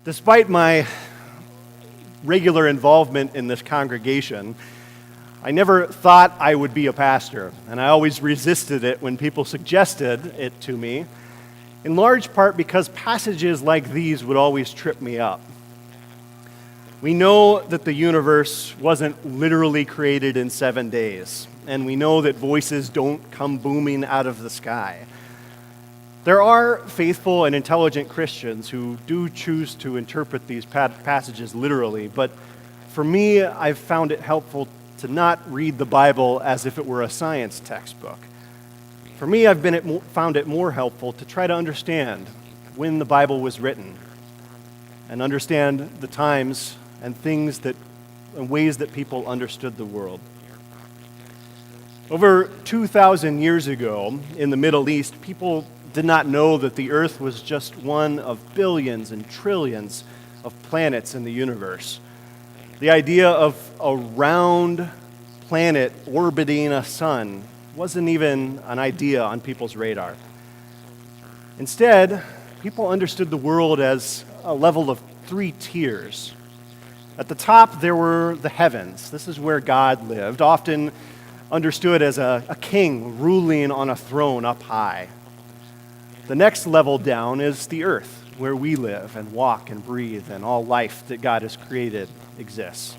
Despite my regular involvement in this congregation, I never thought I would be a pastor, and I always resisted it when people suggested it to me, in large part because passages like these would always trip me up. We know that the universe wasn't literally created in 7 days, and we know that voices don't come booming out of the sky. There are faithful and intelligent Christians who do choose to interpret these passages literally, but for me, I've found it helpful to not read the Bible as if it were a science textbook. For me, I've found it more helpful to try to understand when the Bible was written and understand the times and ways that people understood the world. Over 2,000 years ago in the Middle East, people did not know that the earth was just one of billions and trillions of planets in the universe. The idea of a round planet orbiting a sun wasn't even an idea on people's radar. Instead, people understood the world as a level of 3 tiers. At the top, there were the heavens. This is where God lived, often understood as a king ruling on a throne up high. The next level down is the earth, where we live and walk and breathe, and all life that God has created exists.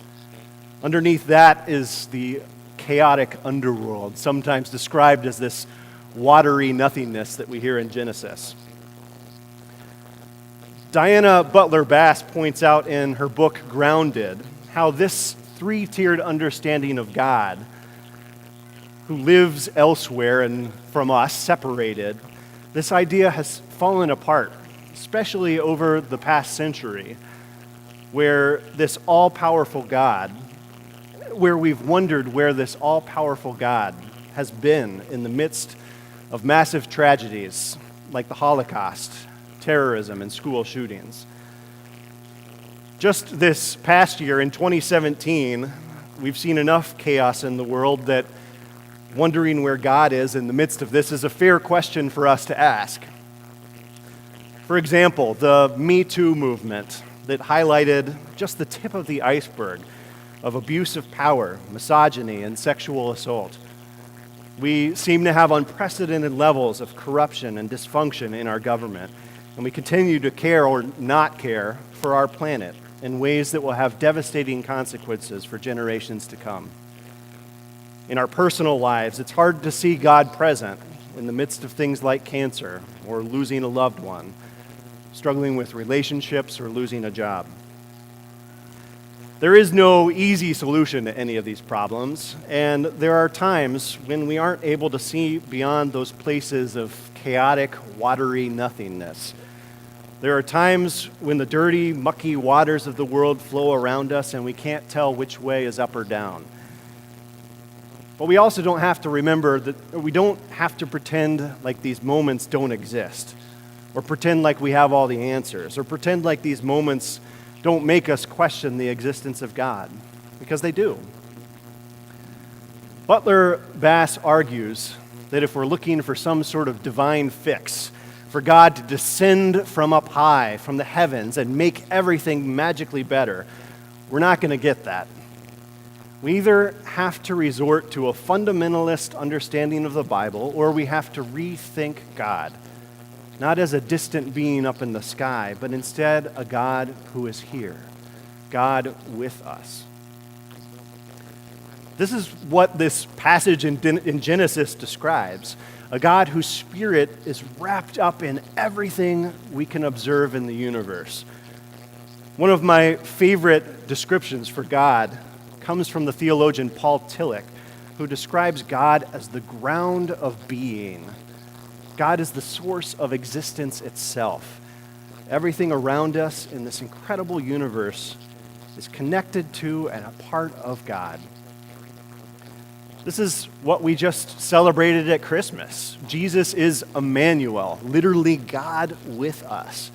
Underneath that is the chaotic underworld, sometimes described as this watery nothingness that we hear in Genesis. Diana Butler Bass points out in her book Grounded how this 3-tiered understanding of God, who lives elsewhere and from us, separated, this idea has fallen apart, especially over the past century, where this all-powerful God, where we've wondered where this all-powerful God has been in the midst of massive tragedies like the Holocaust, terrorism, and school shootings. Just this past year, in 2017, we've seen enough chaos in the world that wondering where God is in the midst of this is a fair question for us to ask. For example, the Me Too movement that highlighted just the tip of the iceberg of abuse of power, misogyny, and sexual assault. We seem to have unprecedented levels of corruption and dysfunction in our government, and we continue to care or not care for our planet in ways that will have devastating consequences for generations to come. In our personal lives, it's hard to see God present in the midst of things like cancer or losing a loved one, struggling with relationships or losing a job. There is no easy solution to any of these problems, and there are times when we aren't able to see beyond those places of chaotic, watery nothingness. There are times when the dirty, mucky waters of the world flow around us and we can't tell which way is up or down. But we also don't have to remember that we don't have to pretend like these moments don't exist, or pretend like we have all the answers, or pretend like these moments don't make us question the existence of God, because they do. Butler Bass argues that if we're looking for some sort of divine fix, for God to descend from up high, from the heavens, and make everything magically better, we're not going to get that. We either have to resort to a fundamentalist understanding of the Bible, or we have to rethink God, not as a distant being up in the sky, but instead a God who is here, God with us. This is what this passage in Genesis describes, a God whose spirit is wrapped up in everything we can observe in the universe. One of my favorite descriptions for God comes from the theologian Paul Tillich, who describes God as the ground of being. God is the source of existence itself. Everything around us in this incredible universe is connected to and a part of God. This is what we just celebrated at Christmas. Jesus is Emmanuel, literally God with us.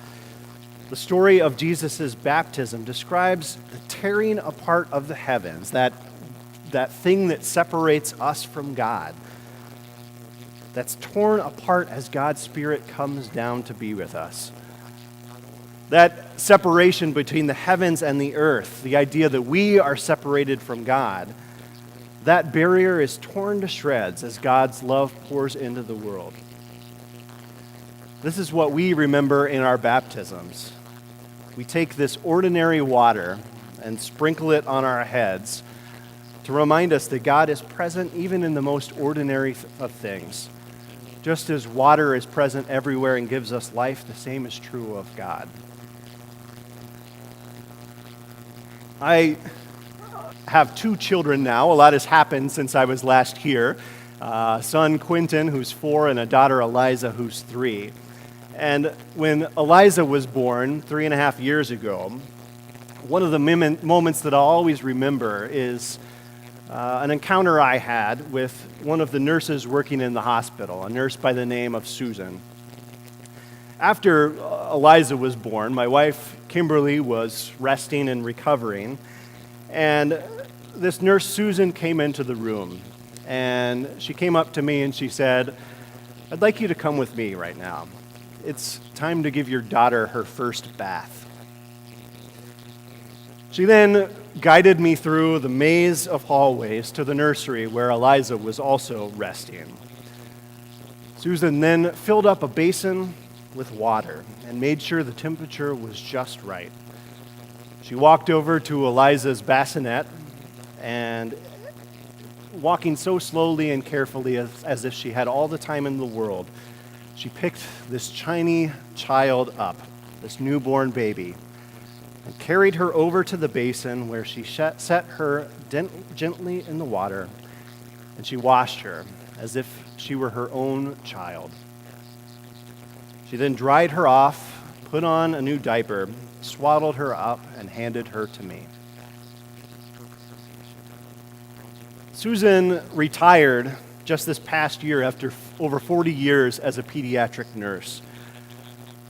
The story of Jesus' baptism describes the tearing apart of the heavens, that thing that separates us from God, that's torn apart as God's Spirit comes down to be with us. That separation between the heavens and the earth, the idea that we are separated from God, that barrier is torn to shreds as God's love pours into the world. This is what we remember in our baptisms. We take this ordinary water and sprinkle it on our heads to remind us that God is present even in the most ordinary of things. Just as water is present everywhere and gives us life, the same is true of God. I have 2 children now. A lot has happened since I was last here. Son Quentin, who's 4, and a daughter Eliza, who's 3. And when Eliza was born 3.5 years ago, one of the moments that I'll always remember is an encounter I had with one of the nurses working in the hospital, a nurse by the name of Susan. After Eliza was born, my wife Kimberly was resting and recovering, and this nurse Susan came into the room, and she came up to me and she said, "I'd like you to come with me right now. It's time to give your daughter her first bath." She then guided me through the maze of hallways to the nursery where Eliza was also resting. Susan then filled up a basin with water and made sure the temperature was just right. She walked over to Eliza's bassinet and, walking so slowly and carefully as if she had all the time in the world, she picked this tiny child up, this newborn baby, and carried her over to the basin where she set her gently in the water, and she washed her as if she were her own child. She then dried her off, put on a new diaper, swaddled her up, and handed her to me. Susan retired just this past year after over 40 years as a pediatric nurse.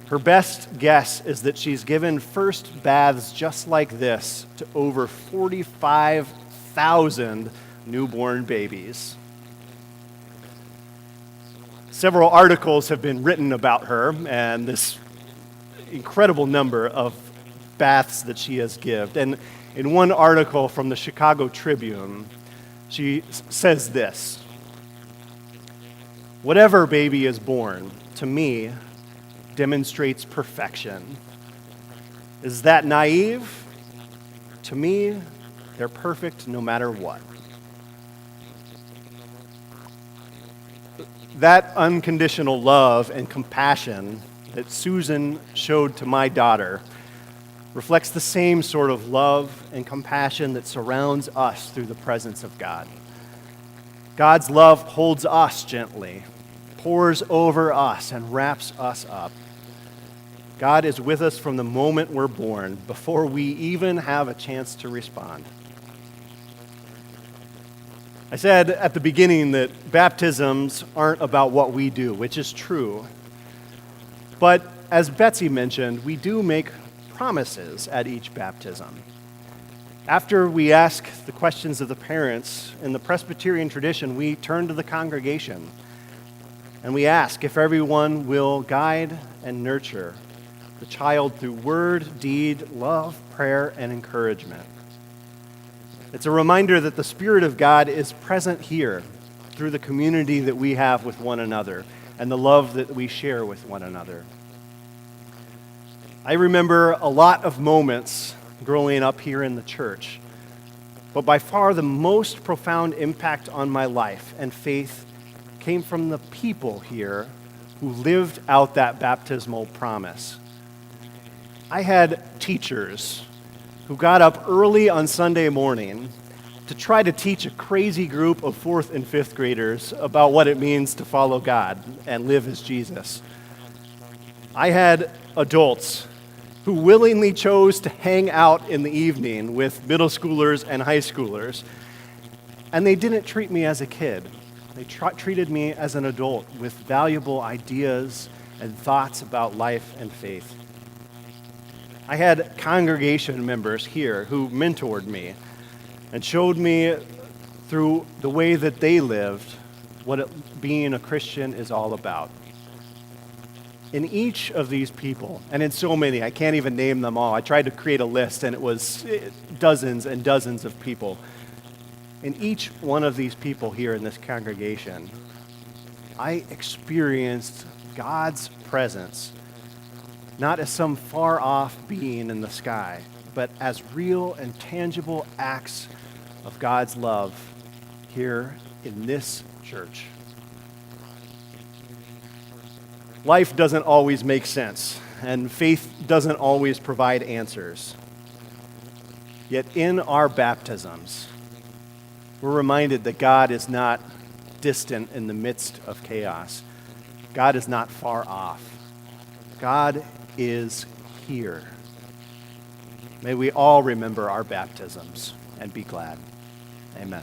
Her best guess is that she's given first baths just like this to over 45,000 newborn babies. Several articles have been written about her and this incredible number of baths that she has given. And in one article from the Chicago Tribune, she says this: "Whatever baby is born, to me, demonstrates perfection. Is that naive? To me, they're perfect no matter what." That unconditional love and compassion that Susan showed to my daughter reflects the same sort of love and compassion that surrounds us through the presence of God. God's love holds us gently, pours over us, and wraps us up. God is with us from the moment we're born, before we even have a chance to respond. I said at the beginning that baptisms aren't about what we do, which is true. But as Betsy mentioned, we do make promises at each baptism. After we ask the questions of the parents, in the Presbyterian tradition, we turn to the congregation and we ask if everyone will guide and nurture the child through word, deed, love, prayer, and encouragement. It's a reminder that the Spirit of God is present here through the community that we have with one another and the love that we share with one another. I remember a lot of moments growing up here in the church, but by far the most profound impact on my life and faith came from the people here who lived out that baptismal promise. I had teachers who got up early on Sunday morning to try to teach a crazy group of 4th and 5th graders about what it means to follow God and live as Jesus. I had adults who willingly chose to hang out in the evening with middle schoolers and high schoolers, and they didn't treat me as a kid. They treated me as an adult with valuable ideas and thoughts about life and faith. I had congregation members here who mentored me and showed me through the way that they lived what being a Christian is all about. In each of these people, and in so many, I can't even name them all. I tried to create a list, and it was dozens and dozens of people. In each one of these people here in this congregation, I experienced God's presence, not as some far-off being in the sky, but as real and tangible acts of God's love here in this church. Life doesn't always make sense, and faith doesn't always provide answers. Yet in our baptisms, we're reminded that God is not distant in the midst of chaos. God is not far off. God is here. May we all remember our baptisms and be glad. Amen.